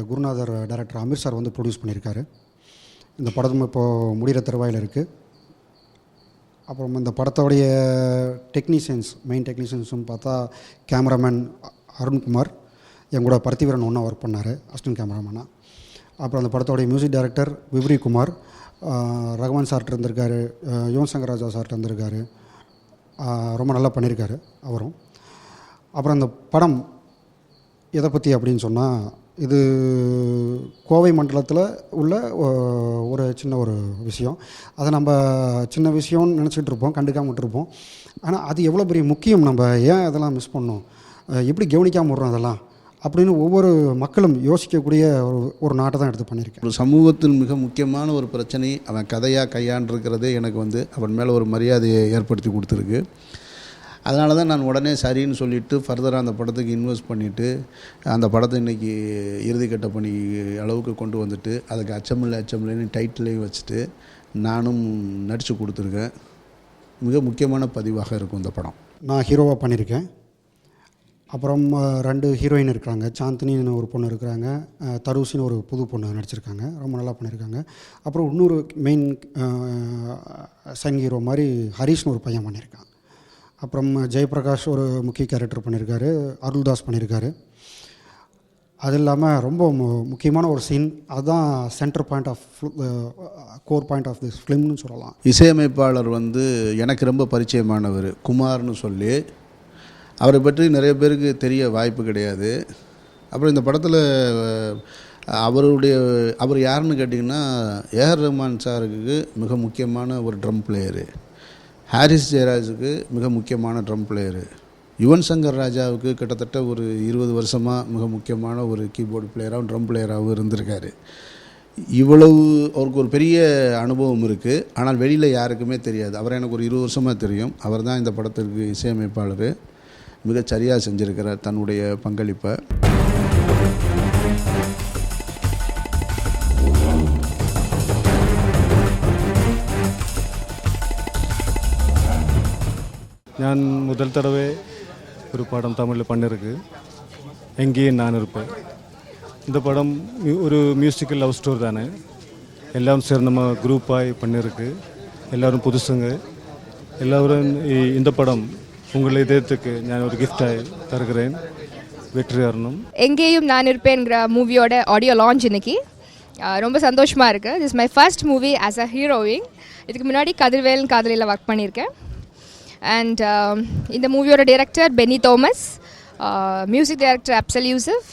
குருநாதர் director Amir sir வந்து produce பண்ணியிருக்காரு. இந்த படம் இப்போது முடிகிற தருவாயில் இருக்குது. அப்புறம் இந்த படத்தோடைய மெயின் டெக்னீஷியன்ஸும் பார்த்தா கேமராமேன் அருண்குமார் என் கூட பருத்திவீரன் ஒன்றா ஒர்க் பண்ணார் அசிஸ்டன்ட் கேமராமேனாக. அப்புறம் அந்த படத்தோடைய மியூசிக் டைரக்டர் விப்ரி குமார், ரகுமான் சார்ட்டு இருந்திருக்காரு, யுவன் சங்கர் ராஜா சார்ட்டு இருந்திருக்காரு. ரொம்ப நல்லா பண்ணியிருக்காரு அவரும். அப்புறம் இந்த படம் எதை பற்றி அப்படின்னு சொன்னால், இது கோவை மண்டலத்தில் உள்ள ஒரு சின்ன ஒரு விஷயம். அதை நம்ம சின்ன விஷயம்னு நினச்சிட்டு இருப்போம், கண்டுக்காமல் விட்டுருப்போம். ஆனால் அது எவ்வளோ பெரிய முக்கியம், நம்ம ஏன் அதெல்லாம் மிஸ் பண்ணோம், எப்படி கவனிக்காமல் விட்றோம் அதெல்லாம் அப்படின்னு ஒவ்வொரு மக்களும் யோசிக்கக்கூடிய ஒரு நாட்டை தான் எடுத்து பண்ணியிருக்கேன். ஒரு சமூகத்தில் மிக முக்கியமான ஒரு பிரச்சனை அவன் கதையாக கையாண்டிருக்கிறதே எனக்கு வந்து அவன் மேலே ஒரு மரியாதையை ஏற்படுத்தி கொடுத்துருக்கு. அதனால தான் நான் உடனே சரின்னு சொல்லிவிட்டு ஃபர்தராக அந்த படத்துக்கு இன்வெஸ்ட் பண்ணிவிட்டு அந்த படத்தை இன்றைக்கி இறுதிக்கட்ட பணி அளவுக்கு கொண்டு வந்துட்டு அதுக்கு அச்சமில்லைன்னு டைட்டிலையும் வச்சுட்டு நானும் நடித்து கொடுத்துருக்கேன். மிக முக்கியமான பதிவாக இருக்கும் இந்த படம். நான் ஹீரோவாக பண்ணியிருக்கேன். அப்புறம் 2 ஹீரோயின் இருக்கிறாங்க. சாந்தினின்னு ஒரு பொண்ணு இருக்கிறாங்க, தருசின்னு ஒரு புது பொண்ணு நடிச்சிருக்காங்க, ரொம்ப நல்லா பண்ணியிருக்காங்க. அப்புறம் இன்னொரு மெயின் சன் ஹீரோ மாதிரி ஹரிஷ்னு ஒரு பையன் பண்ணியிருக்கான். அப்புறம் ஜெயபிரகாஷ் ஒரு முக்கிய கேரக்டர் பண்ணியிருக்காரு, அருள்தாஸ் பண்ணியிருக்காரு. அது இல்லாமல் ரொம்ப முக்கியமான ஒரு சீன், அதுதான் centre point of core point of this ஃபிலிம்னு சொல்லலாம். இசையமைப்பாளர் வந்து எனக்கு ரொம்ப பரிச்சயமானவர் குமார்னு சொல்லி. அவரை பற்றி நிறைய பேருக்கு தெரிய வாய்ப்பு கிடையாது. அப்புறம் இந்த படத்தில் அவர் யாருன்னு கேட்டிங்கன்னா, ஏஆர் ரஹ்மான் சாருக்கு மிக முக்கியமான ஒரு ட்ரம் பிளேயரு, ஹாரிஸ் ஜெயராஜுக்கு மிக முக்கியமான ட்ரம் பிளேயரு, யுவன் சங்கர் ராஜாவுக்கு கிட்டத்தட்ட ஒரு 20 வருஷமாக மிக முக்கியமான ஒரு கீபோர்டு பிளேயராகவும் ட்ரம் பிளேயராகவும் இருந்திருக்காரு. இவ்வளவு அவருக்கு ஒரு பெரிய அனுபவம் இருக்குது. ஆனால் வெளியில் யாருக்குமே தெரியாது. அவர் எனக்கு ஒரு 20 வருஷமாக தெரியும். அவர் தான் இந்த படத்திற்கு இசையமைப்பாளர். மிகச் சரியாக செஞ்சுருக்கிறார் தன்னுடைய பங்களிப்பை. ഞാൻ முதல் தடவை ஒரு படம் தமிழில் பண்ணியிருக்கு, எங்கேயும் நான் இருப்பேன். இந்த படம் ஒரு மியூசிக்கல் லவ் ஸ்டோரி தானே, எல்லாம் சேர்ந்து நம்ம குரூப்பாக பண்ணியிருக்கு. எல்லோரும் புதுசுங்க. எல்லோரும் இந்த படம் உங்கள் இதயத்துக்கு நான் ஒரு கிஃப்டாக தருகிறேன். வெற்றி வரணும். எங்கேயும் நான் இருப்பேன்கிற மூவியோட ஆடியோ லான்ச் இன்னைக்கு. ரொம்ப சந்தோஷமாக இருக்குது. This my first movie as a heroine. இதுக்கு முன்னாடி கதிர்வேலன் காதலியில் ஒர்க் பண்ணியிருக்கேன். அண்ட் இந்த மூவியோட director Benny Thomas, music director Afsal Yusuf,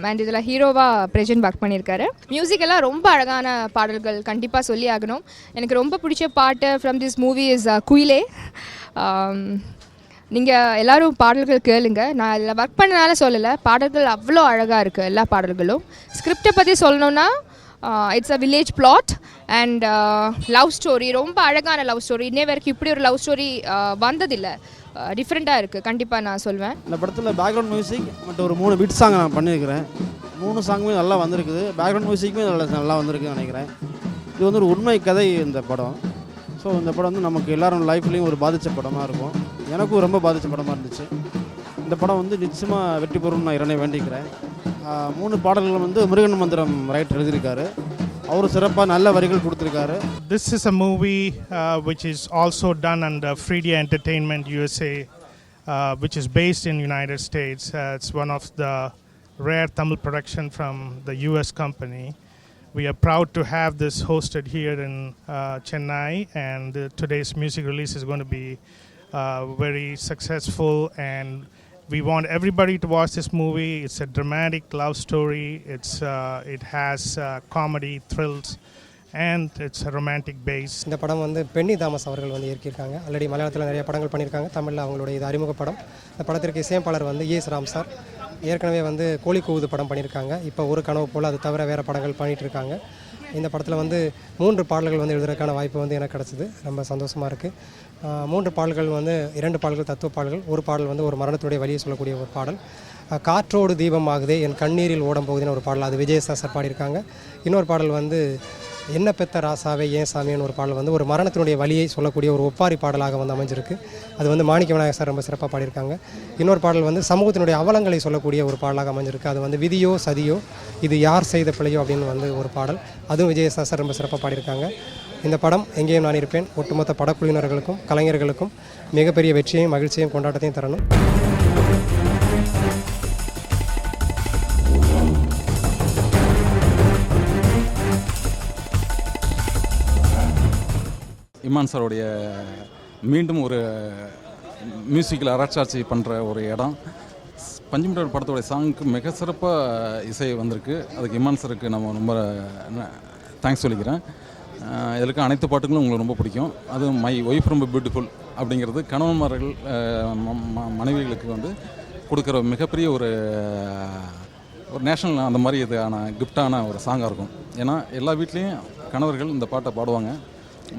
and இதில் ஹீரோவாக பிரஜன் ஒர்க் பண்ணியிருக்காரு. மியூசிக் எல்லாம் ரொம்ப அழகான பாடல்கள், கண்டிப்பாக சொல்லி ஆகணும். எனக்கு ரொம்ப பிடிச்ச பாட்டு ஃப்ரம் திஸ் மூவி இஸ் குயிலே. நீங்கள் எல்லோரும் பாடல்கள் கேளுங்க. நான் அதில் ஒர்க் பண்ணனால சொல்லலை, பாடல்கள் அவ்வளோ அழகாக இருக்குது எல்லா பாடல்களும். ஸ்கிரிப்டை பற்றி சொல்லணுன்னா, it's a village plot and love story, ரொம்ப அழகான லவ் ஸ்டோரி. இன்னே வரைக்கும் இப்படி ஒரு லவ் ஸ்டோரி வந்ததில்லை, டிஃப்ரெண்ட்டாக இருக்குது, கண்டிப்பாக நான் சொல்வேன். இந்த படத்தில் பேக்ரவுண்ட் மியூசிக் மற்றும் ஒரு 3 பிட் சாங் நான் பண்ணியிருக்கிறேன். 3 சாங்குமே நல்லா வந்திருக்குது. பேக்ரவுண்ட் மியூசிக்குமே நல்லா வந்திருக்குன்னு நினைக்கிறேன். இது வந்து ஒரு உண்மை கதை இந்த படம். ஸோ இந்த படம் வந்து நமக்கு எல்லாரும் லைஃப்லேயும் ஒரு பாதித்த படமாக இருக்கும். எனக்கும் ரொம்ப பாதித்த படமாக இருந்துச்சு. இந்த படம் வந்து நிச்சயமாக வெற்றி பெறும்னு நான் இறைவனை வேண்டிக்கிறேன். 3 பாடல்கள் வந்து முருகன் மந்திரம் ரைட் எழுதியிருக்காரு. அவரு சிறப்பாக நல்ல வரிகள் கொடுத்துருக்காரு. This is a movie which is also done under Freedia Entertainment USA, which is based in United States. It's one of the rare Tamil production from the US company. We are proud to have this hosted here in Chennai, and today's music release is going to be very successful, and we want everybody to watch this movie. It's a dramatic love story. It has comedy, thrills, and it's a romantic base. இந்த படம் வந்து Penney Thomas அவர்கள் வந்து இயக்கியிருக்காங்க. Already மலையாளத்தில் நிறைய படங்கள் பண்ணியிருக்காங்க. தமிழில் அவங்களுடைய இது அறிமுக படம். இந்த படத்திற்கு இசையமைப்பாளர் வந்து ES ராம் சார். ஏற்கனவே வந்து கோழி கூவுது படம் பண்ணியிருக்காங்க. இப்போ ஒரு கனவு போல் அது தவிர வேறு படங்கள் பண்ணிகிட்டு இருக்காங்க. இந்த படத்தில் வந்து 3 பாடல்கள் வந்து எழுதுறதுக்கான வாய்ப்பு வந்து எனக்கு கிடச்சிது. ரொம்ப சந்தோஷமாக இருக்குது. 3 பாடல்கள் வந்து 2 பாடல்கள் தத்துவ பாடல்கள், ஒரு பாடல் வந்து ஒரு மரணத்துடைய வழியை சொல்லக்கூடிய ஒரு பாடல். காற்றோடு தீபமாகுதே என் கண்ணீரில் ஓடம் போகுதுன்னு ஒரு பாடல், அது விஜயசாஸ்திரி சார் பாடியிருக்காங்க. இன்னொரு பாடல் வந்து என்ன பெத்த ராசாவே ஏன் சாமின்னு ஒரு பாடல் வந்து ஒரு மரணத்தினுடைய வலியை சொல்லக்கூடிய ஒரு ஒப்பாரி பாடலாக வந்து அமைஞ்சிருக்கு. அது வந்து மாணிக்க விநாயகர் சார் ரொம்ப சிறப்பாக பாடியிருக்காங்க. இன்னொரு பாடல் வந்து சமூகத்தினுடைய அவலங்களை சொல்லக்கூடிய ஒரு பாடலாக அமைஞ்சிருக்கு. அது வந்து விதியோ சதியோ இது யார் செய்த பிழையோ அப்படின்னு வந்து ஒரு பாடல், அதுவும் விஜயசாஸ்திரி சார் ரொம்ப சிறப்பாக பாடியிருக்காங்க. இந்த படம் எங்கேயும் நான் இருப்பேன் ஒட்டுமொத்த படக்குழுவினர்களுக்கும் கலைஞர்களுக்கும் மிகப்பெரிய வெற்றியையும் மகிழ்ச்சியையும் கொண்டாட்டத்தையும் தரணும். இமான் சாரோடைய மீண்டும் ஒரு மியூசிக்கில் அரைச்சாட்சி பண்ணுற ஒரு இடம். பஞ்சமிட்டர் படத்தோடைய சாங்க்கு மிக சிறப்பாக இசை வந்திருக்கு. அதுக்கு இமான் சாருக்கு நம்ம ரொம்ப தேங்க்ஸ் சொல்லிக்கிறேன். இதில் இருக்க அனைத்து பாட்டுகளும் உங்களுக்கு ரொம்ப பிடிக்கும். அதுவும் மை ஒய்ஃப் ரொம்ப பியூட்டிஃபுல் அப்படிங்கிறது கணவன்மார்கள் மனைவிகளுக்கு வந்து கொடுக்குற மிகப்பெரிய ஒரு நேஷனல் அந்த மாதிரி இதான கிஃப்டான ஒரு சாங்காக இருக்கும். ஏன்னா எல்லா வீட்லேயும் கணவர்கள் இந்த பாட்டை பாடுவாங்க.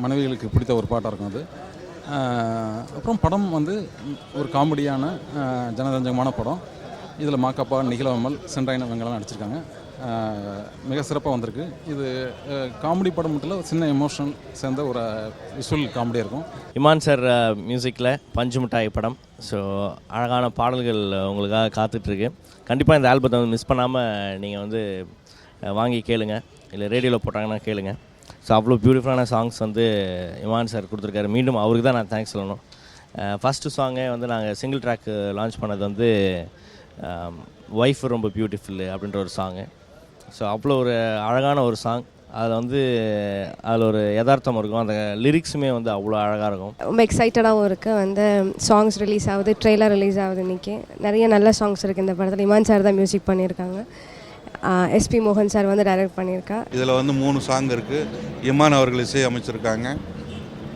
மனைவிகளுக்கு பிடித்த ஒரு பாட்டாக இருக்கும் அது. அப்புறம் படம் வந்து ஒரு காமெடியான ஜனரஞ்சகமான படம். இதில் மாக்கப்பா, நிகிலவமல், சென்றாயின இவங்கெல்லாம் நடிச்சிருக்காங்க. மிக சிறப்பாக வந்திருக்கு. இது காமெடி படம் மட்டும் இல்லை, சின்ன எமோஷனல் சேர்ந்த ஒரு விஷுவல் காமெடியாக இருக்கும். இமான் சார் மியூசிக்கில் பஞ்சு மிட்டாய் படம். ஸோ அழகான பாடல்கள் உங்களுக்காக காத்துட்ருக்கு. கண்டிப்பாக இந்த ஆல்பத்தை வந்து மிஸ் பண்ணாமல் நீங்கள் வந்து வாங்கி கேளுங்க, இல்லை ரேடியோவில் போட்டாங்கன்னா கேளுங்க. ஸோ அவ்வளோ பியூட்டிஃபுல்லான சாங்ஸ் வந்து இமான் சார் கொடுத்துருக்காரு. மீண்டும் அவருக்கு தான் நான் தேங்க்ஸ் சொல்லணும். ஃபஸ்ட்டு சாங்கே வந்து நாங்கள் சிங்கிள் ட்ராக் லான்ச் பண்ணது வந்து ஒய்ஃப் ரொம்ப பியூட்டிஃபுல்லு அப்படின்ற ஒரு சாங்கு. ஸோ அவ்வளோ ஒரு அழகான ஒரு சாங். அதில் வந்து அதில் ஒரு யதார்த்தம் இருக்கும். அந்த லிரிக்ஸுமே வந்து அவ்வளோ அழகாக இருக்கும். ரொம்ப எக்ஸைட்டடாகவும் இருக்குது. வந்து சாங்ஸ் ரிலீஸ் ஆகுது, ட்ரெய்லர் ரிலீஸ் ஆகுது. இன்றைக்கி நிறைய நல்ல சாங்ஸ் இருக்குது இந்த படத்தில். இமான் சார் தான் மியூசிக் பண்ணியிருக்காங்க. எஸ்பி மோகன் சார் வந்து டைரக்ட் பண்ணியிருக்கா. இதில் வந்து 3 சாங் இருக்குது. இமான் அவர்கள் இசை அமைச்சிருக்காங்க.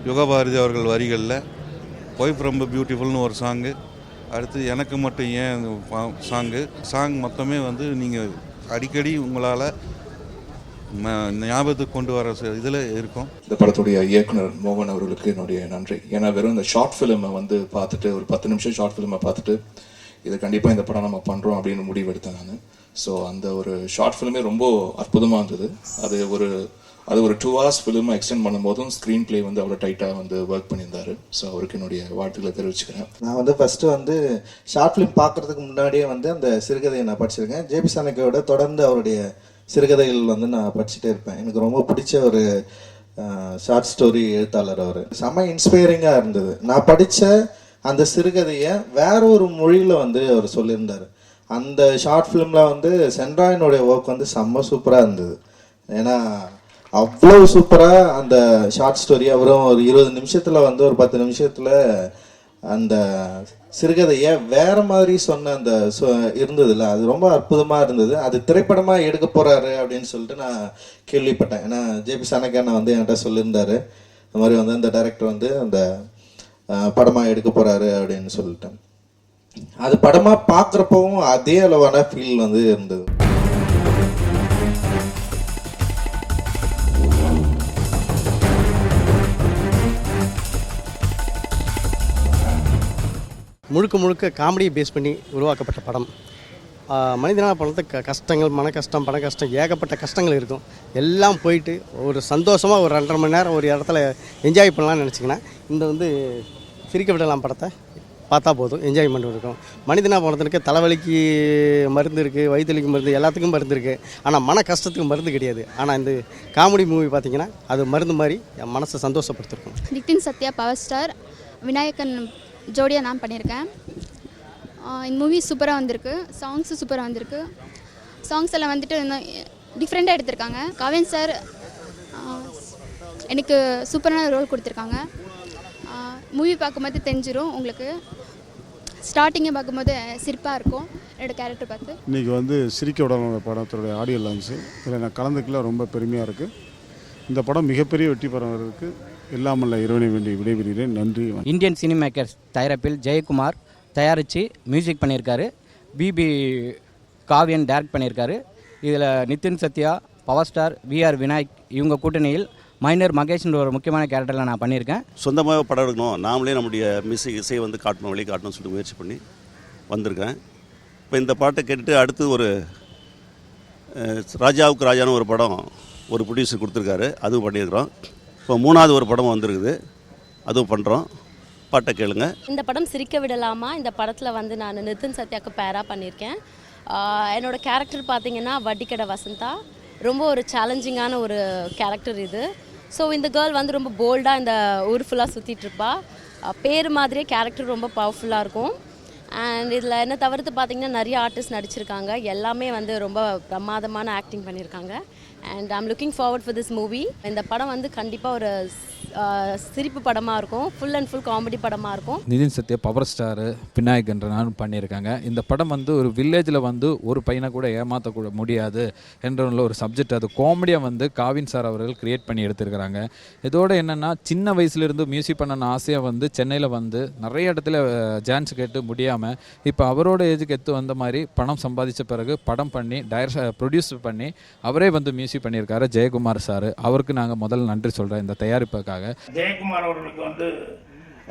யுகபாரதி அவர்கள் வரிகளில் ஒய்ஃப் ரொம்ப பியூட்டிஃபுல்னு ஒரு சாங்கு. அடுத்து எனக்கு மட்டும் ஏன் சாங் மொத்தமே வந்து நீங்கள் அடிக்கடி உங்களால் ஞாபகத்துக்கு கொண்டு வர இதில் இருக்கும். இந்த படத்துடைய இயக்குனர் மோகன் அவர்களுக்கு என்னுடைய நன்றி. ஏன்னா வெறும் இந்த ஷார்ட் ஃபிலிமை வந்து பார்த்துட்டு, ஒரு 10 நிமிஷம் ஷார்ட் ஃபிலிமை பார்த்துட்டு இது கண்டிப்பாக இந்த படம் நம்ம பண்ணுறோம் அப்படின்னு முடிவு எடுத்தேன் நான். ஸோ அந்த ஒரு ஷார்ட் ஃபிலிமே ரொம்ப அற்புதமாக இருந்தது. அது ஒரு 2 hours ஃபிலிமை எக்ஸ்டெண்ட் பண்ணும்போதும் ஸ்க்ரீன் பிளே வந்து அவ்வளோ டைட்டாக வந்து ஒர்க் பண்ணியிருந்தாரு. ஸோ அவருக்கு என்னுடைய வாழ்த்துக்களை தெரிவிச்சுக்கிறேன். நான் வந்து ஃபஸ்ட்டு வந்து ஷார்ட் ஃபிலிம் பார்க்குறதுக்கு முன்னாடியே வந்து அந்த சிறுகதையை நான் படிச்சிருக்கேன். ஜேபி சாணக்கியோட தொடர்ந்து அவருடைய சிறுகதைகள் வந்து நான் படிச்சுட்டே இருப்பேன். எனக்கு ரொம்ப பிடிச்ச ஒரு ஷார்ட் ஸ்டோரி எழுத்தாளர் அவர். செம்ம இன்ஸ்பைரிங்காக இருந்தது. நான் படித்த அந்த சிறுகதையை வேற ஒரு மொழியில் வந்து அவர் சொல்லியிருந்தார். அந்த ஷார்ட் ஃபிலிமில் வந்து சென்ட்ராயினுடைய ஒர்க் வந்து செம்ம சூப்பராக இருந்தது. ஏன்னா அவ்வளோ சூப்பராக அந்த ஷார்ட் ஸ்டோரி அவரும் ஒரு 20 நிமிஷத்தில் வந்து ஒரு 10 நிமிஷத்தில் அந்த சிறுகதையை வேறு மாதிரி சொன்ன அந்த இருந்ததில்ல, அது ரொம்ப அற்புதமாக இருந்தது. அது திரைப்படமாக எடுக்க போகிறாரு அப்படின்னு சொல்லிட்டு நான் கேள்விப்பட்டேன். ஏன்னா ஜேபி சாணக்கியண்ணா வந்து என்கிட்ட சொல்லியிருந்தாரு, இந்த மாதிரி வந்து அந்த டைரக்டர் வந்து அந்த படமாக எடுக்க போகிறாரு அப்படின்னு சொல்லிட்டேன். அது படமாக பார்க்குறப்பவும் அதே அளவான ஃபீல் வந்து இருந்தது. முழுக்க காமெடியை பேஸ் பண்ணி உருவாக்கப்பட்ட படம். மனிதனாக படத்தை கஷ்டங்கள், மன கஷ்டம், பண கஷ்டம், ஏகப்பட்ட கஷ்டங்கள் இருக்கும். எல்லாம் போயிட்டு ஒரு சந்தோஷமாக ஒரு 2.5 மணி நேரம் ஒரு இடத்துல என்ஜாய் பண்ணலாம்னு நினச்சிங்கன்னா இந்த வந்து சிரிக்க விடலாம் படத்தை பார்த்தா போதும், என்ஜாய்மெண்ட் இருக்கும். மனிதனாக படத்துக்கு தலைவலிக்கு மருந்து இருக்குது, வயிற்றுலிக்கு மருந்து, எல்லாத்துக்கும் மருந்து இருக்குது. ஆனால் மன கஷ்டத்துக்கு மருந்து கிடையாது. ஆனால் இந்த காமெடி மூவி பார்த்திங்கன்னா அது மருந்து மாதிரி என் மனசை சந்தோஷப்படுத்திருக்கும். நிதின் சத்யா பவர் ஸ்டார், விநாயகன் ஜோடியாக நான் பண்ணியிருக்கேன். இந்த மூவி சூப்பராக வந்திருக்கு. சாங்ஸு சூப்பராக வந்திருக்கு. சாங்ஸ் எல்லாம் வந்துட்டு டிஃப்ரெண்ட்டாக எடுத்திருக்காங்க. கவின் சார் எனக்கு சூப்பரான ரோல் கொடுத்துருக்காங்க. மூவி பார்க்கும்போது தெரிஞ்சிடும் உங்களுக்கு. ஸ்டார்டிங்கே பார்க்கும்போது சிரிப்பாக இருக்கும் என்னோடய கேரக்டர் பார்த்து. இன்றைக்கி வந்து சிரிக்க விடணும் படத்தோடைய ஆடியோ லான்ச்சு. இதில் நான் கலந்துக்கல, ரொம்ப பெருமையாக இருக்குது. இந்த படம் மிகப்பெரிய வெற்றி பெறவருக்கு எல்லாமல்ல இறைவனை வேண்டி விடைபெறுகிறேன். நன்றி. இந்தியன் சினிமேக்கர்ஸ் தயாரிப்பில் ஜெயக்குமார் தயாரித்து மியூசிக் பண்ணியிருக்காரு. பிபி காவியன் டைரக்ட் பண்ணியிருக்காரு. இதில் Nithin Sathya, power star, VR Vinayak இவங்க கூட்டணியில் மைனர் மகேஷ்ன்ற ஒரு முக்கியமான கேரக்டரில் நான் பண்ணியிருக்கேன். சொந்தமாக படம் எடுக்கணும், நாமளே நம்முடைய மியூசிக் இசையை வந்து காட்டணும், வெளியே காட்டணும்னு சொல்லிட்டு முயற்சி பண்ணி வந்திருக்கேன். இப்போ இந்த பாட்டை கேட்டுட்டு அடுத்து ஒரு ராஜாவுக்கு ராஜான்னு ஒரு படம் ஒரு ப்ரொடியூசர் கொடுத்துருக்காரு, அதுவும் பண்ணியிருக்கிறோம். இப்போ 3வது ஒரு படம் வந்திருக்குது, அதுவும் பண்ணுறோம். பாட்டை கேளுங்க. இந்த படம் சிரிக்க விடலாமா, இந்த படத்தில் வந்து நான் நிதின் சத்யாவுக்கு பேராக பண்ணியிருக்கேன். என்னோடய கேரக்டர் பார்த்தீங்கன்னா வட்டிக்கடை வசந்தா. ரொம்ப ஒரு சேலஞ்சிங்கான ஒரு கேரக்டர் இது. ஸோ இந்த கேர்ள் வந்து ரொம்ப போல்டாக இந்த ஊர் ஃபுல்லாக சுற்றிட்டுருப்பா. பேர் மாதிரியே கேரக்டர் ரொம்ப பவர்ஃபுல்லாக இருக்கும். அண்ட் இதில் என்ன தவிர்த்து பார்த்திங்கன்னா நிறைய ஆர்டிஸ்ட் நடிச்சிருக்காங்க. எல்லாமே வந்து ரொம்ப பிரமாதமான ஆக்டிங் பண்ணியிருக்காங்க. And I'm looking forward for this movie. இந்த படம் வந்து கண்டிப்பாக ஒரு சிரிப்பு படமாக இருக்கும், ஃபுல் அண்ட் ஃபுல் காமெடி படமாக இருக்கும். நிதின் சத்யா பவர் ஸ்டாரு விநாயக் என்ற நானும் பண்ணியிருக்காங்க. இந்த படம் வந்து ஒரு வில்லேஜில் வந்து ஒரு பையனை கூட ஏமாற்றக்கூட முடியாது என்ற ஒரு சப்ஜெக்ட், அது காமெடியாக வந்து காவின் சார் அவர்கள் கிரியேட் பண்ணி எடுத்திருக்கிறாங்க. இதோட என்னென்னா சின்ன வயசுலேருந்து மியூசிக் பண்ண ஆசையாக வந்து சென்னையில் வந்து நிறைய இடத்துல சான்ஸ் கேட்டு முடியாமல் இப்போ அவரோட ஏஜுக்கு எடுத்து வந்த மாதிரி பணம் சம்பாதித்த பிறகு படம் பண்ணி ப்ரொடியூஸ் பண்ணி அவரே வந்து மியூசிக் பண்ணியிருக்காரு ஜெயக்குமார் சார். அவருக்கு நாங்கள் முதல்ல நன்றி சொல்கிறேன் இந்த தயாரிப்புக்காக. ஜெயக்குமார் அவர்களுக்கு வந்து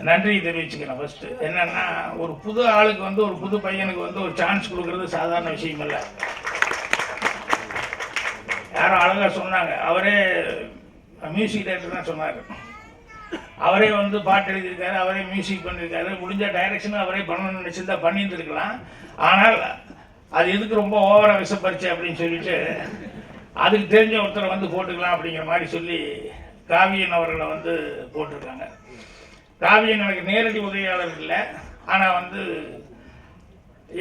நன்றி தெரிவிச்சுக்கிறேன். ஃபஸ்ட்டு என்னென்னா, ஒரு புது ஆளுக்கு வந்து ஒரு புது பையனுக்கு வந்து ஒரு சான்ஸ் கொடுக்கறது சாதாரண விஷயம் இல்லை. யாரும் அழகாக சொன்னாங்க, அவரே மியூசிக் டைரக்டர் தான் சொன்னார். அவரே வந்து பாட்டு எழுதியிருக்காரு, அவரே மியூசிக் பண்ணியிருக்காரு. முடிஞ்ச டைரக்ஷனும் அவரே பண்ணணும்னு நினச்சிருந்தா பண்ணியிருந்துருக்கலாம். ஆனால் அது எதுக்கு ரொம்ப ஓவராக விசப்பரிச்சு அப்படின்னு சொல்லிட்டு அதுக்கு தெரிஞ்ச ஒருத்தரை வந்து போட்டுக்கலாம் அப்படிங்கிற மாதிரி சொல்லி காவியன் அவர்களை வந்து போட்டிருக்காங்க. காவியன் எனக்கு நேரடி உதவியாளர் இல்லை, ஆனால் வந்து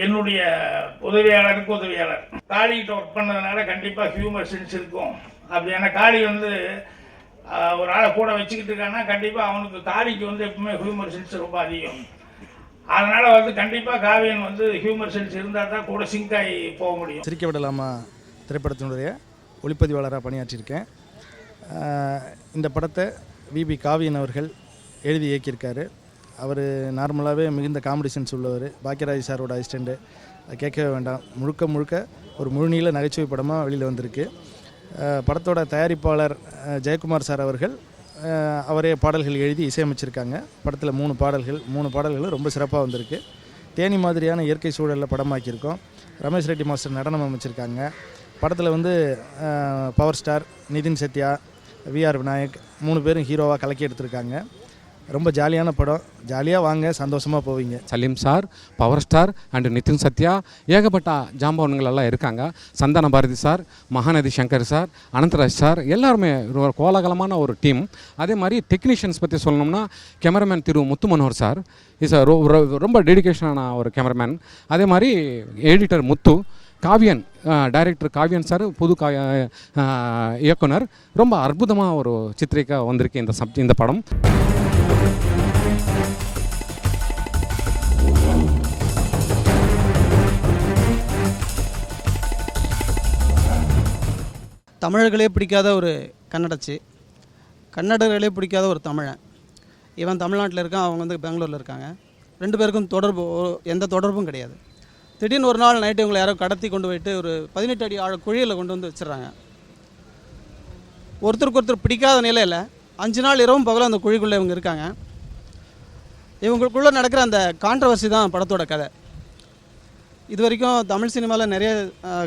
என்னுடைய உதவியாளருக்கு உதவியாளர். காளிகிட்ட ஒர்க் பண்ணதுனால கண்டிப்பாக ஹியூமர் சென்ஸ் இருக்கும். அப்படியான காளி வந்து ஒரு ஆளை கூட வச்சுக்கிட்டு இருக்காங்கன்னா கண்டிப்பாக அவனுக்கு காளிக்கு வந்து எப்பவுமே ஹியூமர் சென்ஸ் ரொம்ப அதிகம். அதனால் வந்து கண்டிப்பாக காவியன் வந்து ஹியூமர் சென்ஸ் இருந்தால் தான் கூட சிங்க் ஆகி போக முடியும். சிரிக்க விடலாமா திரைப்படத்தினுடைய ஒளிப்பதிவாளராக பணியாற்றியிருக்கேன். இந்த படத்தை விபி காவியன் அவர்கள் எழுதி இயக்கியிருக்காரு. அவர் நார்மலாகவே மிகுந்த காமெடி சென்ஸ் உள்ளவர். பாக்கியராஜ் சாரோட அசிஸ்டண்ட்டு, கேட்கவே வேண்டாம். முழுக்க முழுக்க ஒரு முழுநீள நகைச்சுவை படமாக வெளியில் வந்திருக்கு. படத்தோட தயாரிப்பாளர் ஜெயக்குமார் சார் அவர்கள் அவரே பாடல்கள் எழுதி இசையமைச்சிருக்காங்க. படத்தில் 3 பாடல்களும் ரொம்ப சிறப்பாக வந்திருக்கு. தேனி மாதிரியான இயற்கை சூழலில் படமாக்கியிருக்கோம். ரமேஷ் ரெட்டி மாஸ்டர் நடனம் அமைச்சிருக்காங்க. படத்தில் வந்து power star Nithin Sathya, VR Vinayak 3 பேரும் ஹீரோவாக கலக்கி எடுத்திருக்காங்க. ரொம்ப ஜாலியான படம். ஜாலியாக வாங்க, சந்தோஷமாக போவீங்க. Salim sir, power star and Nithin Sathya, ஏகப்பட்ட ஜாம்பவன்கள் எல்லாம் இருக்காங்க. Santhana Bharathi sir, Mahanadhi Shankar sir, Anandaraj sir, எல்லாருமே ஒரு கோலாகலமான ஒரு டீம். அதே மாதிரி டெக்னீஷியன்ஸ் பற்றி சொல்லணும்னா cameraman Thiru Muthu Manohar sir is ரொம்ப டெடிகேஷனான ஒரு கேமராமேன். அதே மாதிரி எடிட்டர் முத்து, காவியன் டைரக்டர் காவியன் சார், புது இயக்குனர். ரொம்ப அற்புதமாக ஒரு சித்திரிக்கா வந்திருக்கு இந்த படம். தமிழர்களே பிடிக்காத ஒரு கன்னடச்சி, கன்னடர்களே பிடிக்காத ஒரு தமிழன். இவன் தமிழ்நாட்டில் இருக்கான், அவங்க வந்து பெங்களூரில் இருக்காங்க. 2 பேருக்கும் எந்த தொடர்பும் கிடையாது. திடீர்னு ஒரு நாள் நைட்டு இவங்களை யாரோ கடத்தி கொண்டு போயிட்டு ஒரு 18 அடி ஆழ குழியில் கொண்டு வந்து வச்சிடறாங்க. ஒருத்தருக்கு ஒருத்தர் பிடிக்காத நிலையில் 5 நாள் இரவும் பகலும் அந்த குழிக்குள்ளே இவங்க இருக்காங்க. இவங்களுக்குள்ளே நடக்கிற அந்த கான்ட்ரவர்சி தான் படத்தோட கதை. இது வரைக்கும் தமிழ் சினிமாவில் நிறைய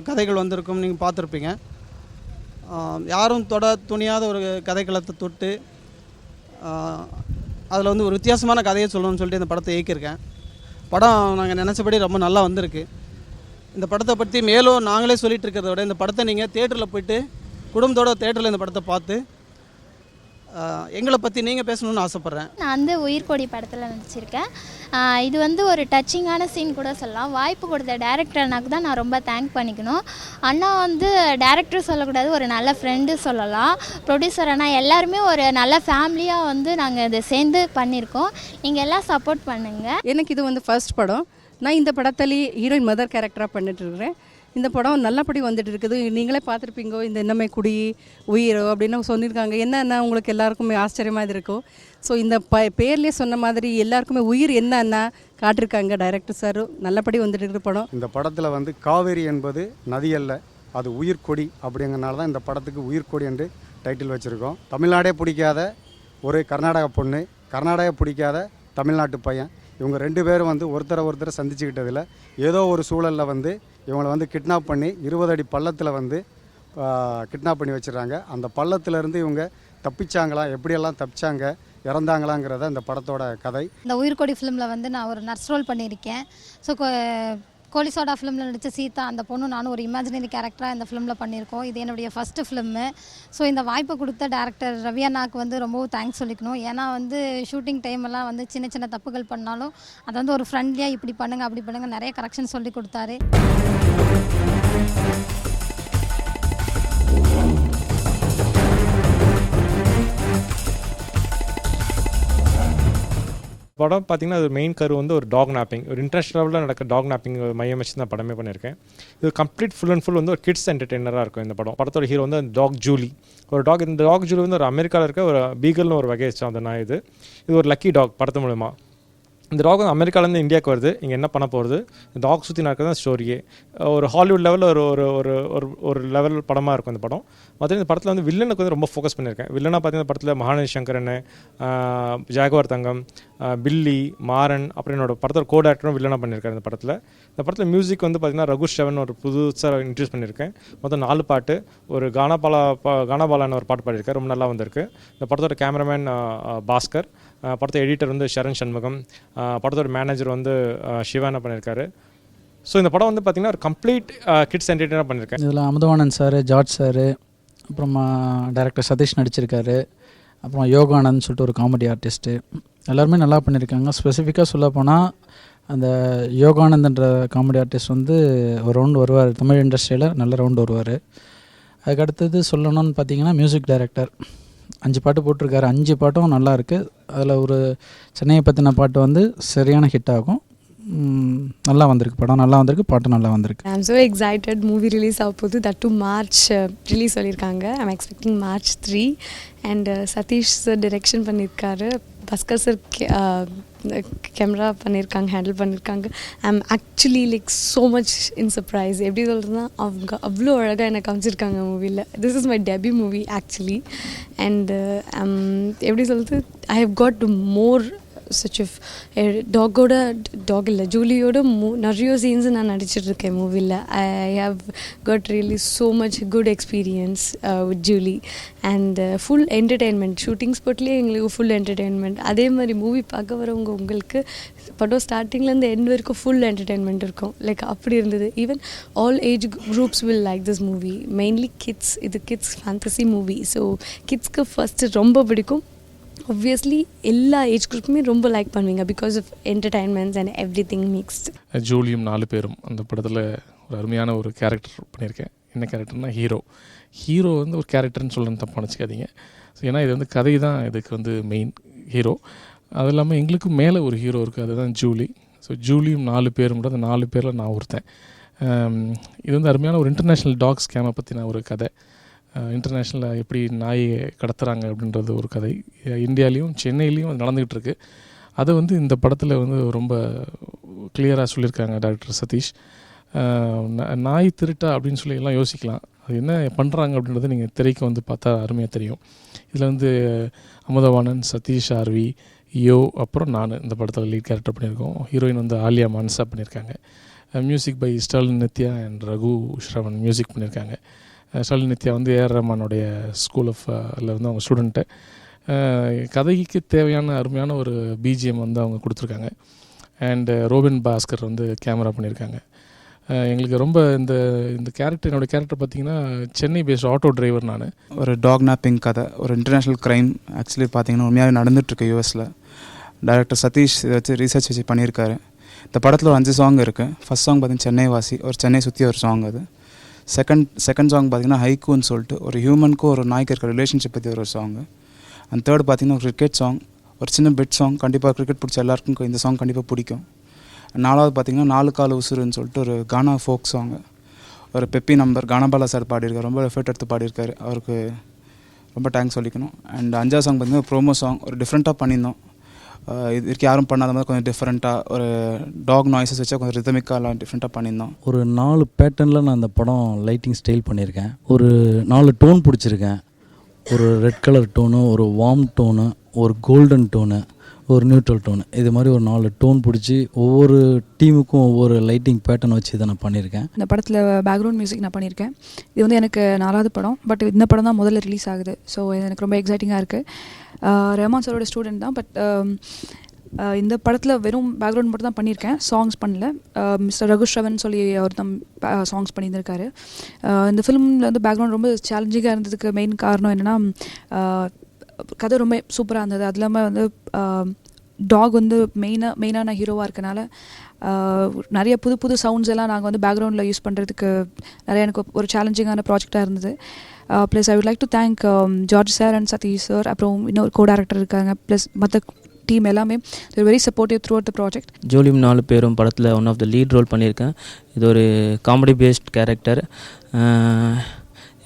கதைகள் வந்திருக்கும், நீங்கள் பார்த்துருப்பீங்க. யாரும் தொட துணியாத ஒரு கதைக்களத்தை தொட்டு அதில் வந்து ஒரு வித்தியாசமான கதையை சொல்லணும்னு சொல்லிட்டு இந்த படத்தை இயக்கியிருக்கேன். படம் நாங்கள் நினச்சபடி ரொம்ப நல்லா வந்திருக்கு. இந்த படத்தை பற்றி மேலும் நாங்களே சொல்லிகிட்டு இருக்கிறத விட இந்த படத்தை நீங்கள் தேட்டரில் போய்ட்டு குடும்பத்தோட தேட்டரில் இந்த படத்தை பார்த்து எங்களை பற்றி நீங்கள் பேசணும்னு ஆசைப்பட்றேன். நான் வந்து உயிர்கோடி படத்தில் நடிச்சிருக்கேன். இது வந்து ஒரு டச்சிங்கான சீன் கூட சொல்லலாம். வாய்ப்பு கொடுத்த டேரக்டர் அண்ணாக்கு தான் நான் ரொம்ப தேங்க் பண்ணிக்கணும். அண்ணா வந்து டேரக்டர் சொல்லக்கூடாது, ஒரு நல்ல ஃப்ரெண்டு சொல்லலாம். ப்ரொடியூசர் அண்ணா எல்லாருமே ஒரு நல்ல ஃபேமிலியாக வந்து நாங்கள் இதை சேர்ந்து பண்ணியிருக்கோம். நீங்கள் எல்லாம் சப்போர்ட் பண்ணுங்கள். எனக்கு இது வந்து ஃபர்ஸ்ட் படம். நான் இந்த படத்துலேயே ஹீரோயின் மதர் கேரக்டராக பண்ணிட்டுருக்கிறேன். இந்த படம் நல்லபடி வந்துட்டு இருக்குது. நீங்களே பார்த்துருப்பீங்கோ, இந்த என்னமே குடி உயிரோ அப்படின்னு சொல்லியிருக்காங்க. என்னன்னா உங்களுக்கு எல்லாருக்குமே ஆச்சரியமாக இருக்கும். ஸோ இந்த பேர்லேயே சொன்ன மாதிரி எல்லாருக்குமே உயிர் என்னன்னா காட்டிருக்காங்க டைரக்டர் சார். நல்லபடி வந்துட்டு இருக்கிற படம். இந்த படத்தில் வந்து காவேரி என்பது நதி அல்ல, அது உயிர்கொடி. அப்படிங்கிறனால தான் இந்த படத்துக்கு உயிர்கொடி என்று டைட்டில் வச்சுருக்கோம். தமிழ்நாடே பிடிக்காத ஒரு கர்நாடக பொண்ணு, கர்நாடகா பிடிக்காத தமிழ்நாட்டு பையன், இவங்க 2 பேரும் வந்து ஒருத்தரை சந்திச்சுக்கிட்டதில் ஏதோ ஒரு சூழலில் வந்து இவங்களை வந்து கிட்னாப் பண்ணி 20 அடி பள்ளத்தில் வந்து கிட்னாப் பண்ணி வச்சிடறாங்க. அந்த பள்ளத்திலேருந்து இவங்க தப்பிச்சாங்களா, எப்படியெல்லாம் தப்பிச்சாங்க, இறந்தாங்களாங்கிறத இந்த படத்தோட கதை. இந்த உயிர்கொடி ஃபிலிமில் வந்து நான் ஒரு நர்ஸ் ரோல் பண்ணியிருக்கேன். ஸோ கோலி சோடா ஃபிலிமில் நடித்த சீதா அந்த பொண்ணு நானும் ஒரு இமேஜினரி கேரக்டராக இந்த ஃபிலிமில் பண்ணியிருக்கோம். இது என்னுடைய ஃபஸ்ட்டு ஃபிலிம்மு. ஸோ இந்த வாய்ப்பை கொடுத்த டேரக்டர் ரவி அண்ணாவுக்கு வந்து ரொம்பவும் தேங்க்ஸ் சொல்லிக்கணும். ஏன்னா வந்து ஷூட்டிங் டைமெல்லாம் வந்து சின்ன சின்ன தப்புகள் பண்ணாலும் அதை வந்து ஒரு ஃப்ரெண்ட்லியாக இப்படி பண்ணுங்கள் அப்படி பண்ணுங்கள் நிறைய கரெக்ஷன் சொல்லி கொடுத்தாரு. படம் பார்த்திங்கன்னா அது மெயின் கரு வந்து ஒரு டாக் நாப்பிங், ஒரு இன்டர்நேஷனல் லெவலில் நடக்க டாக் நாப்பிங் மையம் வச்சு தான் படமே பண்ணியிருக்கேன். இது கம்ப்ளீட் ஃபுல் அண்ட் ஃபுல் வந்து ஒரு கிட்ஸ் என்டர்டெய்னராக இருக்கும். இந்த படத்தோட ஹீரோ வந்து அந்த டாக் ஜூலி. இந்த டாக் ஜூலி வந்து ஒரு அமெரிக்காவில் இருக்க ஒரு பீகல்னு ஒரு வகையை சார்ந்த நாய். இது ஒரு லக்கி டாக் படத்து மூலமா. இந்த டாக் வந்து அமெரிக்காவிலேருந்து இந்தியாவுக்கு வருது. இங்கே என்ன பண்ண போகிறது, இந்த டாக் சுற்றி நடக்கிறது தான் ஸ்டோரியே. ஒரு ஹாலிவுட் லெவலில் ஒரு ஒரு ஒரு ஒரு லெவல் படமாக இருக்கும் இந்த படம். மற்ற இந்த படத்தில் வந்து வில்லனுக்கு வந்து ரொம்ப ஃபோக்கஸ் பண்ணியிருக்கேன். வில்லனாக பார்த்தீங்கன்னா படத்தில் மகாநதி சங்கரன், ஜாகுவார் தங்கம், பில்லி, மாறன், அப்புறம் என்னோட படத்தோட கோட் ஆக்டரும் வில்லனாக பண்ணியிருக்காரு இந்த படத்தில். இந்த படத்தில் மியூசிக் வந்து பார்த்திங்கன்னா ரகு ஷவன் ஒரு புதுசாக இன்ட்ரடியூஸ் பண்ணியிருக்கேன். மொத்தம் 4 பாட்டு, ஒரு கானாபாலான ஒரு பாட்டு பாடியிருக்காரு, ரொம்ப நல்லா வந்திருக்கு. இந்த படத்தோட கேமராமேன் பாஸ்கர், படத்தோட எடிட்டர் வந்து ஷரண் சண்முகம், படத்தோட மேனேஜர் வந்து சிவானா பண்ணியிருக்காரு. ஸோ இந்த படம் வந்து பார்த்திங்கன்னா ஒரு கம்ப்ளீட் கிட்ஸ் என்டர்டெய்னர் பண்ணியிருக்கேன். இதில் அமுதவாணன் சார், ஜார்ஜ் சார், அப்புறமா டைரக்டர் சதீஷ் நடிச்சிருக்காரு, அப்புறம் யோகானந்த் சொல்லிட்டு ஒரு காமெடி ஆர்டிஸ்ட்டு, எல்லாருமே நல்லா பண்ணியிருக்காங்க. ஸ்பெசிஃபிக்காக சொல்ல போனால் அந்த யோகானந்த்ன்ற காமெடி ஆர்டிஸ்ட் வந்து ஒரு ரவுண்டு வருவார், தமிழ் இண்டஸ்ட்ரியில் நல்ல ரவுண்டு வருவார். அதுக்கடுத்தது சொல்லணும்னு பார்த்தீங்கன்னா மியூசிக் டைரக்டர் 5 பாட்டு போட்டிருக்காரு. 5 பாட்டும் நல்லா இருக்குது. அதில் ஒரு சென்னையை பற்றின பாட்டு வந்து சரியான ஹிட் ஆகும். நல்லா வந்திருக்கு, படம் நல்லா வந்திருக்கு, பாட்டு நல்லா வந்திருக்கு. ஐ am so excited. Movie release ஆக போகுது. தட் டு மார்ச் ரிலீஸ் சொல்லியிருக்காங்க. I am expecting March 3. And Sathish sir direction பண்ணியிருக்காரு, பஸ்கர் சார் கேமரா பண்ணியிருக்காங்க, ஹேண்டில் பண்ணியிருக்காங்க. I am actually like so much in surprise. எப்படி சொல்கிறதுனா அவங்க அவ்வளோ அழகாக எனக்கு காமிச்சிருக்காங்க மூவியில். This is my debut movie actually. And எப்படி சொல்கிறது, I have got more such of dog இல்லை ஜூலியோட நிறைய சீன்ஸ் நான் நடிச்சிட்ருக்கேன் மூவியில். I have got really so much good experience with Julie. And full entertainment, shooting ஸ்பாட்லேயே எங்களுக்கு ஃபுல் என்டர்டெயின்மெண்ட். அதே மாதிரி மூவி பார்க்க வரவங்க உங்களுக்கு படம் ஸ்டார்டிங்லேருந்து எண்ட் வரைக்கும் ஃபுல் என்டர்டெயின்மெண்ட் இருக்கும். லைக் அப்படி இருந்தது. Even all age groups will like this movie. Mainly kids. இது கிட்ஸ் ஃபேண்டசி மூவி. ஸோ கிட்ஸ்க்கு ஃபஸ்ட்டு ரொம்ப பிடிக்கும். obviously எல்லா ஏஜ் குரூப்புமே ரொம்ப லைக் பண்ணுவீங்க because of entertainments and everything mixed. ஜூலியும் 4 பேரும் அந்த படத்தில் ஒரு அருமையான ஒரு கேரக்டர் பண்ணியிருக்கேன். என்ன கேரக்டர்னா ஹீரோ வந்து ஒரு கேரக்டர்னு சொல்லணும்னு தப்பாக நினச்சிக்காதீங்க. ஏன்னா இது வந்து கதை தான் இதுக்கு வந்து மெயின் ஹீரோ. அது இல்லாமல் எங்களுக்கு மேலே ஒரு ஹீரோ இருக்குது, அதுதான் ஜூலி. ஸோ ஜூலியும் 4 பேரும் கூட அந்த 4 பேரில் நான் ஒருத்தன். இது வந்து அருமையான ஒரு இன்டர்நேஷ்னல் டாக் ஸ்கேமை பற்றின ஒரு கதை. இன்டர்நேஷ்னலில் எப்படி நாயை கடத்துகிறாங்க அப்படின்றது ஒரு கதை. இந்தியாலேயும் சென்னையிலையும் அது நடந்துக்கிட்டு இருக்குது. அதை வந்து இந்த படத்தில் வந்து ரொம்ப கிளியராக சொல்லியிருக்காங்க டைரக்டர் சதீஷ். நாய் திருட்டா அப்படின்னு சொல்லி எல்லாம் யோசிக்கலாம். அது என்ன பண்ணுறாங்க அப்படின்றது நீங்கள் திரைக்கு வந்து பார்த்தா அருமையாக தெரியும். இதில் வந்து அமுதவாணன், சதீஷ் ஆர்வி, அப்புறம் நான் இந்த படத்தில் லீட் கேரக்டர் பண்ணியிருக்கோம். ஹீரோயின் வந்து ஆலியா மான்சா பண்ணியிருக்காங்க. Music by Stalin Nithya and Raghu Shravan music பண்ணியிருக்காங்க. ஸ்டாலின் நித்யா வந்து ஏஆர் ரஹ்மானுடைய ஸ்கூல் ஆஃப் வந்து அவங்க ஸ்டூடெண்ட்டு. கதைக்கு தேவையான அருமையான ஒரு பிஜிஎம் வந்து அவங்க கொடுத்துருக்காங்க. அண்டு ரோபின் பாஸ்கர் வந்து கேமரா பண்ணியிருக்காங்க. எங்களுக்கு ரொம்ப இந்த கேரக்டர், என்னோடய கேரக்டர் பார்த்திங்கன்னா சென்னை பேஸ்ட் ஆட்டோ டிரைவர். நான் ஒரு டாக் நாப்பிங் கதை, ஒரு இன்டர்நேஷ்னல் க்ரைம் ஆக்சுவலி பார்த்திங்கன்னா உண்மையாகவே நடந்துகிட்ருக்கு யூஎஸில். டைரக்டர் சதீஷ் இதை வச்சு ரிசர்ச் வச்சு பண்ணியிருக்காரு. இந்த படத்தில் ஒரு 5 சாங் இருக்குது. ஃபஸ்ட் சாங் பார்த்திங்கன்னா சென்னை வாசி, ஒரு சென்னை சுற்றி ஒரு சாங். அது செகண்ட் சாங் பார்த்திங்கன்னா ஹைக்கூன்னு சொல்லிட்டு ஒரு ஹியூமனுக்கும் ஒரு நாய்க்கு இருக்கிற ரிலேஷன்ஷிப் பற்றி ஒரு சாங்கு. அண்ட் தேர்ட் பார்த்திங்கன்னா ஒரு கிரிக்கெட் சாங், ஒரு சின்ன பெட் சாங். கண்டிப்பாக கிரிக்கெட் பிடிச்ச எல்லாருக்கும் இந்த சாங் கண்டிப்பாக பிடிக்கும். 4வது பார்த்திங்கன்னா 4 கால் உசுருன்னு சொல்லிட்டு ஒரு கானா ஃபோக் சாங்கு, ஒரு பெப்பி நம்பர் கானாபாலா சார் பாடியிருக்காரு. ரொம்ப எஃபர்ட் எடுத்து பாடியிருக்காரு, அவருக்கு ரொம்ப தேங்க்ஸ் சொல்லிக்கணும். அண்ட் 5வது சாங் பார்த்திங்கன்னா ப்ரோமோ சாங், ஒரு டிஃப்ரெண்ட்டாக பண்ணியிருந்தோம். இதுக்கு யாரும் பண்ணாத மாதிரி கொஞ்சம் டிஃப்ரெண்ட்டாக ஒரு டாக் நாய்ஸஸ் வச்சா கொஞ்சம் ரிதமிக்காக டிஃப்ரெண்ட்டாக பண்ணியிருந்தோம். ஒரு 4 பேட்டர்னில் நான் இந்த படம் லைட்டிங் ஸ்டைல் பண்ணியிருக்கேன். ஒரு 4 டோன் பிடிச்சிருக்கேன். ஒரு ரெட் கலர் டோனு, ஒரு வார்ம் டோனு, ஒரு கோல்டன் டோனு, ஒரு நியூட்ரல் டோன், இது மாதிரி ஒரு 4 டோன் பிடிச்சி ஒவ்வொரு டீமுக்கும் ஒவ்வொரு லைட்டிங் பேட்டர்ன் வச்சு இதை நான் பண்ணியிருக்கேன். இந்த படத்தில் பேக்ரவுண்ட் மியூசிக் நான் பண்ணியிருக்கேன். இது வந்து எனக்கு 4வது படம், பட் இந்த படம் தான் முதல்ல ரிலீஸ் ஆகுது. ஸோ எனக்கு ரொம்ப எக்ஸைட்டிங்காக இருக்குது. ரஹ்மான் சாரோட ஸ்டூடெண்ட் தான், பட் இந்த படத்தில் வெறும் பேக்ரவுண்ட் மட்டும் தான் பண்ணியிருக்கேன், சாங்ஸ் பண்ணல. மிஸ்டர் ரகுஸ்ரவன் சொல்லி அவர் தான் சாங்ஸ் பண்ணியிருந்திருக்காரு. இந்த ஃபிலிமில் வந்து பேக்ரவுண்ட் ரொம்ப சேலஞ்சிங்காக இருந்ததுக்கு மெயின் காரணம் என்னென்னா, கதை ரொம்ப சூப்பராக இருந்தது. அது இல்லாமல் வந்து டாக் வந்து மெயினான ஹீரோவாக இருக்கனால நிறைய புது சவுண்ட்ஸ் எல்லாம் நாங்கள் வந்து பேக்ரவுண்டில் யூஸ் பண்ணுறதுக்கு நிறைய எனக்கு ஒரு சேலஞ்சிங்கான ப்ராஜெக்டாக இருந்தது. Plus I would like to thank George sir and Sathish sir, அப்புறம் இன்னொரு கோ டேரக்டர் இருக்காங்க, ப்ளஸ் மற்ற டீம் எல்லாமே very supportive throughout the project. ஜோலியும் 4 பேரும் படத்தில் one of the lead role பண்ணியிருக்கேன். இது ஒரு காமெடி பேஸ்ட் கேரக்டர்.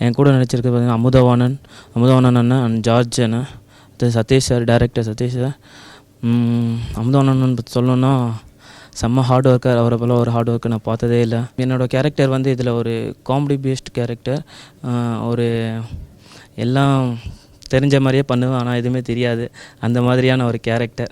என் கூட நடிச்சிருக்க பார்த்தீங்கன்னா அமுதவாணன் அண்ணன் அண்ட் ஜார்ஜ் அண்ணன், Sathish sir, director Sathish sir. Amudhavanan பற்றி சொல்லணுன்னா செம்ம ஹார்ட் ஒர்க்கர். அவரை போல் ஒரு ஹார்ட் ஒர்க்கர் நான் பார்த்ததே இல்லை. என்னோடய கேரக்டர் வந்து இதில் ஒரு காமெடி பேஸ்ட் கேரக்டர். ஒரு எல்லாம் தெரிஞ்ச மாதிரியே பண்ணுவேன், ஆனால் எதுவுமே தெரியாது, அந்த மாதிரியான ஒரு கேரக்டர்.